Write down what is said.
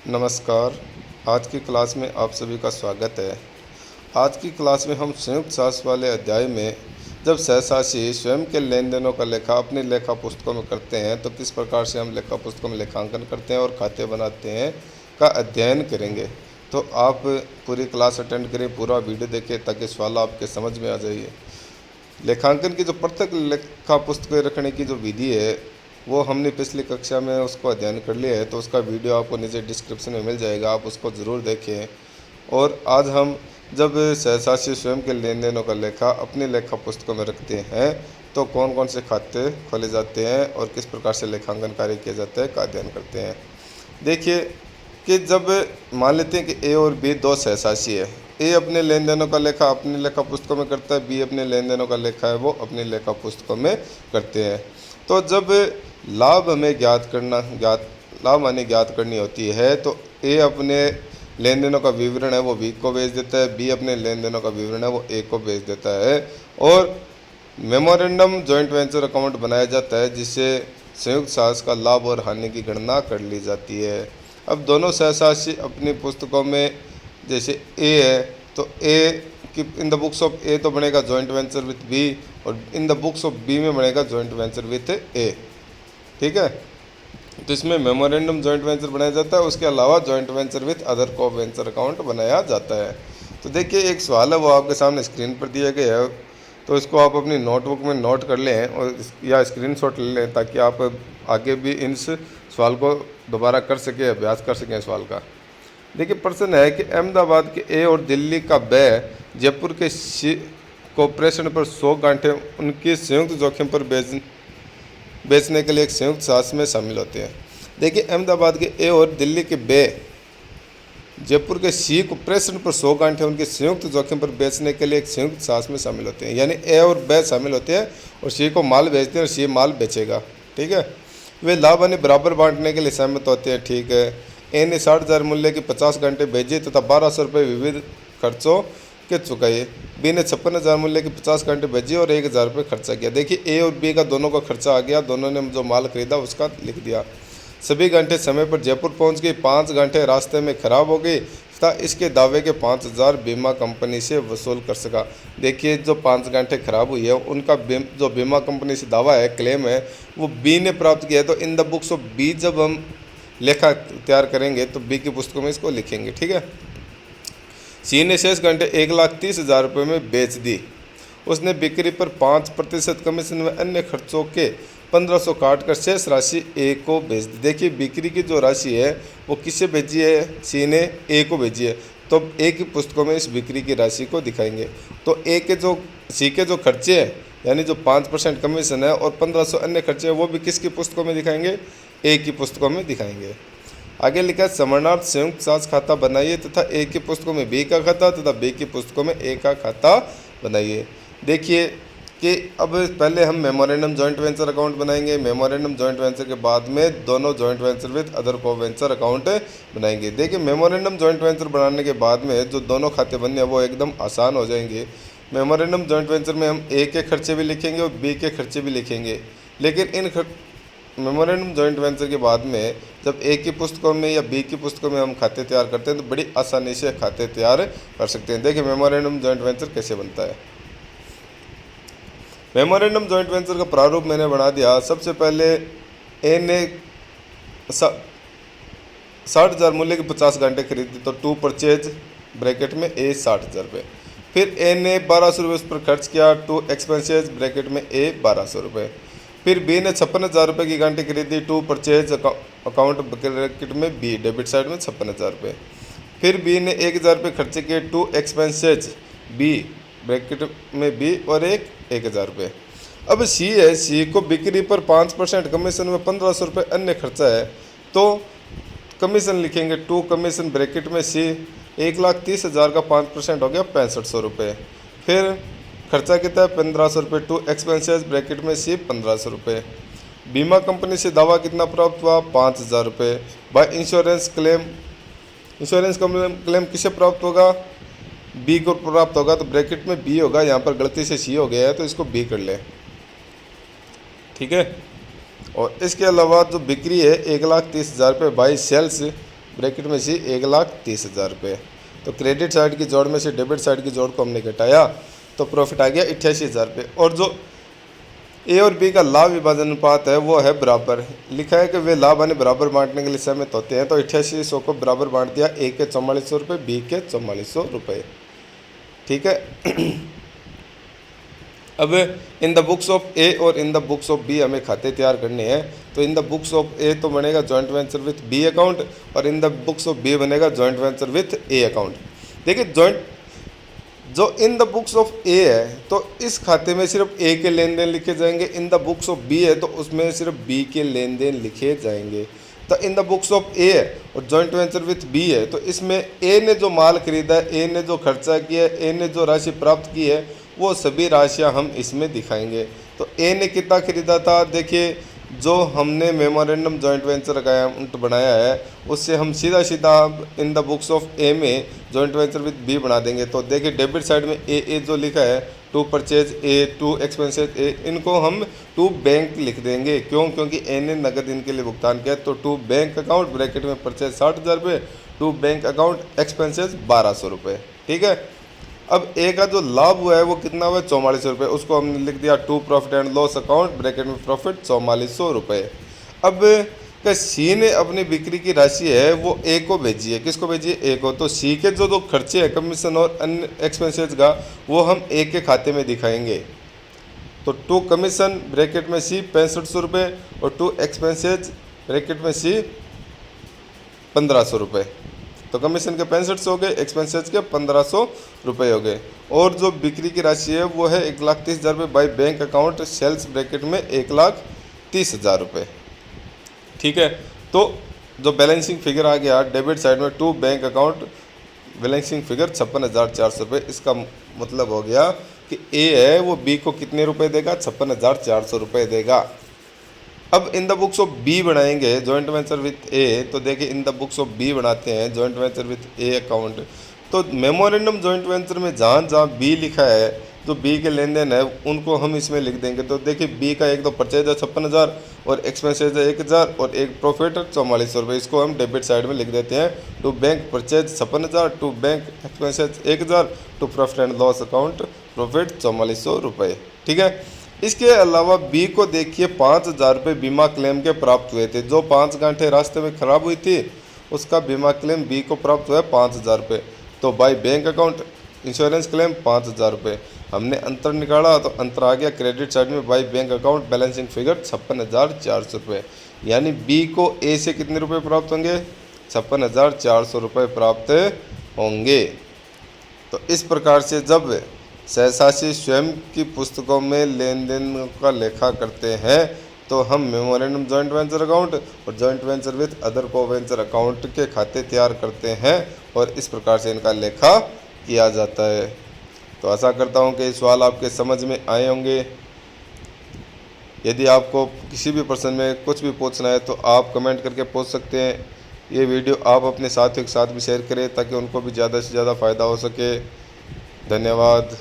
नमस्कार। आज की क्लास में आप सभी का स्वागत है। आज की क्लास में हम संयुक्त शास्त्र वाले अध्याय में जब सहशासी स्वयं के लेन देनों का लेखा अपनी लेखा पुस्तकों में करते हैं तो किस प्रकार से हम लेखा पुस्तकों में लेखांकन करते हैं और खाते बनाते हैं का अध्ययन करेंगे। तो आप पूरी क्लास अटेंड करें, पूरा वीडियो देखें ताकि सवाल आपके समझ में आ जाइए। लेखांकन की जो पृथक लेखा पुस्तकें रखने की जो विधि है वो हमने पिछली कक्षा में उसको अध्ययन कर लिया है, तो उसका वीडियो आपको नीचे डिस्क्रिप्शन में मिल जाएगा, आप उसको ज़रूर देखें। और आज हम जब सहशासी स्वयं के लेन देनों का लेखा अपनी लेखा पुस्तकों में रखते हैं तो कौन कौन से खाते खोले जाते हैं और किस प्रकार से लेखांकन कार्य किया जाता है का अध्ययन करते हैं। देखिए कि जब मान लेते हैं कि ए और बी दो सहशासी है, ए अपने लेन देनों का लेखा अपनी लेखा पुस्तकों में करता है, बी अपने लेन देनों का लेखा है वो अपनी लेखा पुस्तकों में करते हैं। तो जब लाभ हमें लाभ हानि ज्ञात करनी होती है तो ए अपने लेन देनों का विवरण है वो बी को भेज देता है, बी अपने लेन देनों का विवरण है वो ए को भेज देता है और मेमोरेंडम जॉइंट वेंचर अकाउंट बनाया जाता है जिससे संयुक्त साहस का लाभ और हानि की गणना कर ली जाती है। अब दोनों सहसासी अपनी पुस्तकों में जैसे ए है तो ए कि in the books of A तो बनेगा जॉइंट वेंचर विथ बी और in the books of B में बनेगा जॉइंट वेंचर विथ ए। ठीक है, तो इसमें मेमोरेंडम जॉइंट वेंचर बनाया जाता है, उसके अलावा जॉइंट वेंचर विथ अदर को वेंचर अकाउंट बनाया जाता है। तो देखिए एक सवाल है वो आपके सामने स्क्रीन पर दिया गया है, तो इसको आप अपनी नोटबुक में नोट कर लें और या स्क्रीनशॉट ले लें ताकि आप आगे भी इन सवाल को दोबारा कर सकें, अभ्यास कर सकें सवाल का। देखिए प्रश्न है कि अहमदाबाद के ए और दिल्ली का ब जयपुर के सी कॉरपोरेशन पर 100 गांठें उनकी संयुक्त जोखिम पर बेचने के लिए एक संयुक्त साहस में शामिल होते हैं। देखिए अहमदाबाद के ए और दिल्ली के बे जयपुर के सी कॉरपोरेशन पर 100 गांठें उनके संयुक्त जोखिम पर बेचने के लिए एक संयुक्त साहस में शामिल होते हैं, यानी ए और बे शामिल होते हैं और सी को माल बेचते हैं और सी माल बेचेगा। ठीक है, वे लाभ हानि बराबर बांटने के लिए सहमत होते हैं। ठीक है, ए ने 60,000 मूल्य की 50 घंटे भेजे तथा 1200 रुपये विविध खर्चों के चुकाए। बी ने 56,000 मूल्य की 50 घंटे भेजी और 1,000 रुपये खर्चा किया। देखिए ए और बी का दोनों का खर्चा आ गया, दोनों ने जो माल खरीदा उसका लिख दिया। सभी घंटे समय पर जयपुर पहुंच गई, 5 घंटे रास्ते में खराब हो गई तथा इसके दावे के 5,000 बीमा कंपनी से वसूल कर सका। देखिए जो 5 घंटे खराब हुई है उनका जो बीमा कंपनी से दावा है, क्लेम है, वो बी ने प्राप्त किया है। तो in the books of B जब हम लेखा तैयार करेंगे तो बी की पुस्तकों में इसको लिखेंगे। ठीक है, सी ने शेष घंटे 1,30,000 रुपये में बेच दी। उसने बिक्री पर 5% कमीशन व अन्य खर्चों के 1,500 काट कर शेष राशि ए को भेज दी। देखिए बिक्री की जो राशि है वो किससे भेजी है, सी ने ए को भेजी है, तो ए की पुस्तकों में इस बिक्री की राशि को दिखाएंगे। तो ए के जो सी के जो खर्चे हैं यानी जो 5% कमीशन है और 1,500 अन्य खर्चे हैं वो भी किसकी पुस्तकों में दिखाएंगे, ए की पुस्तकों में दिखाएंगे। आगे लिखा है समानार्थ संयुक्त साझ खाता बनाइए तथा ए की पुस्तकों में बी का खाता तथा बी की पुस्तकों में ए का खाता बनाइए। देखिए कि अब पहले हम मेमोरेंडम जॉइंट वेंचर अकाउंट बनाएंगे, मेमोरेंडम जॉइंट वेंचर के बाद में दोनों जॉइंट वेंचर विद अदर को वेंचर अकाउंट बनाएंगे। देखिए मेमोरेंडम जॉइंट वेंचर बनाने के बाद में जो दोनों खाते बनने हैं वो एकदम आसान हो जाएंगे। मेमोरेंडम जॉइंट वेंचर में हम ए के खर्चे भी लिखेंगे और बी के खर्चे भी लिखेंगे, लेकिन इन मेमोरेंडम जॉइंट वेंचर के बाद में जब ए की पुस्तकों में या बी की पुस्तकों में हम खाते तैयार करते हैं तो बड़ी आसानी से खाते तैयार कर सकते हैं। देखिए मेमोरेंडम जॉइंट वेंचर कैसे बनता है। मेमोरेंडम जॉइंट वेंचर का प्रारूप मैंने बना दिया। सबसे पहले ए ने 60,000 मूल्य की 50 घंटे खरीदी तो टू परचेज ब्रैकेट में ए 60,000 रुपये। फिर ए ने 1,200 रुपये उस पर खर्च किया, टू एक्सपेंसेज ब्रैकेट में ए 1,200 रुपये। फिर बी ने 56,000 रुपये की घंटे खरीदी, टू परचेज अकाउंट ब्रैकेट में बी डेबिट साइड में 56,000 रुपये। फिर बी ने 1,000 रुपये खर्चे किए, टू एक्सपेंसेज बी ब्रैकेट में बी और 1,000 रुपये। अब सी है, सी को बिक्री पर 5% कमीशन में 1,500 रुपये अन्य खर्चा है तो कमीशन लिखेंगे, टू कमीशन ब्रैकेट में सी 1,30,000 का 5% हो गया 6,500 रुपये। फिर खर्चा कितना है 1,500 रुपये, टू एक्सपेंसेस ब्रैकेट में सी 1,500 रुपये। बीमा कंपनी से दावा कितना प्राप्त हुआ 5,000 रुपये। बाय इंश्योरेंस क्लेम किसे प्राप्त होगा, बी को प्राप्त होगा, तो ब्रैकेट में बी होगा, यहाँ पर गलती से सी हो गया है तो इसको बी कर ले। ठीक है, और इसके अलावा जो बिक्री है 1,30,000 रुपये बाई सेल्स ब्रैकेट में सी 1,30,000 रुपये। तो क्रेडिट साइड की जोड़ में से डेबिट साइड की जोड़ को हमने घटाया तो प्रॉफिट आ गया 88,000 रुपये। और जो ए और बी का लाभ विभाजन अनुपात है वो है बराबर। लिखा है कि वे लाभ आने बराबर बांटने के लिए सहमत होते हैं। तो 8800 को बराबर बांट दिया, ए के 4400 रुपये, बी के 4400 रुपये। ठीक है। अब in the books of A और in the books of B हमें खाते तैयार करने हैं। तो in the books of A तो बनेगा joint venture with B account और in the books of B बनेगा joint venture with A account. देखिए जो in the books of A है तो इस खाते में सिर्फ ए के लेन देन लिखे जाएंगे। In the books of B है तो उसमें सिर्फ बी के लेन देन लिखे जाएंगे। तो in the books of A है और जॉइंट वेंचर विथ बी है तो इसमें ए ने जो माल खरीदा है, ए ने जो खर्चा किया है, ए ने जो राशि प्राप्त की है, वो सभी राशियां हम इसमें दिखाएंगे। तो ए ने कितना खरीदा था, देखिए जो हमने मेमोरेंडम जॉइंट वेंचर अकाउंट बनाया है उससे हम सीधा सीधा इन द बुक्स ऑफ ए में जॉइंट वेंचर विद बी बना देंगे। तो देखिए डेबिट साइड में ए जो लिखा है, to purchase A, to expenses A, इनको हम टू बैंक लिख देंगे। क्यों? क्योंकि ए ने नगद इनके लिए भुगतान किया। तो टू बैंक अकाउंट ब्रैकेट में परचेज 60,000 रुपये, टू बैंक अकाउंट एक्सपेंसेज 1200 रुपये। ठीक है। अब ए का जो लाभ हुआ है वो कितना हुआ है, 4400 रुपये। उसको हमने लिख दिया to profit and loss account bracket में प्रॉफिट 4400 रुपये। अब क्या सी ने अपनी बिक्री की राशि है वो ए को भेजी है। किसको भेजी है? ए को। तो सी के जो खर्चे हैं कमीशन और अन्य एक्सपेंसेज का वो हम ए के खाते में दिखाएंगे। तो टू कमीशन ब्रैकेट में सी 6500 रुपये और टू एक्सपेंसेज ब्रैकेट में सी 1500 रुपये। तो कमीशन के 6500 हो गए, एक्सपेंसेज के 1500 रुपये हो गए। और जो बिक्री की राशि है वो है 1,30,000 रुपये by bank account sales bracket में 1,30,000 रुपये। ठीक है। तो जो बैलेंसिंग फिगर आ गया डेबिट साइड में to bank account balancing figure 56,400 रुपये। इसका मतलब हो गया कि ए है वो बी को कितने रुपए देगा, 56,400 रुपये देगा। अब in the books of B बनाएंगे जॉइंट वेंचर विथ ए। तो देखिए in the books of B बनाते हैं joint venture with A account. तो मेमोरेंडम जॉइंट वेंचर में जहाँ जहाँ बी लिखा है जो बी के लेन देन है उनको हम इसमें लिख देंगे। तो देखिए बी का एक तो परचेज है 56,000 और एक्सपेंसेज है 1,000 और एक प्रॉफिट है 4400 रुपये। इसको हम डेबिट साइड में लिख देते हैं to bank purchase 56,000, to bank expenses 1,000, to profit and loss account profit 4400 रुपये। ठीक है। इसके अलावा बी को देखिए 5,000 रुपये बीमा क्लेम के प्राप्त हुए थे। जो 5 गांठें रास्ते में खराब हुई थी उसका बीमा क्लेम बी को प्राप्त हुआ है 5,000 रुपये। तो by bank account insurance claim 5,000 रुपये। हमने अंतर निकाला तो अंतर आ गया क्रेडिट साइड में by bank account balancing figure 56,400 रुपये। यानी बी को ए से कितने रुपये प्राप्त होंगे, 56,400 रुपये प्राप्त होंगे। तो इस प्रकार से जब सहसासी स्वयं की पुस्तकों में लेन देन का लेखा करते हैं तो हम मेमोरेंडम जॉइंट वेंचर अकाउंट और जॉइंट वेंचर विथ अदर को वेंचर अकाउंट के खाते तैयार करते हैं और इस प्रकार से इनका लेखा किया जाता है। तो आशा करता हूं कि ये सवाल आपके समझ में आए होंगे। यदि आपको किसी भी प्रश्न में कुछ भी पूछना है तो आप कमेंट करके पूछ सकते हैं। ये वीडियो आप अपने साथियों के साथ भी शेयर करें ताकि उनको भी ज़्यादा से ज़्यादा फ़ायदा हो सके। धन्यवाद।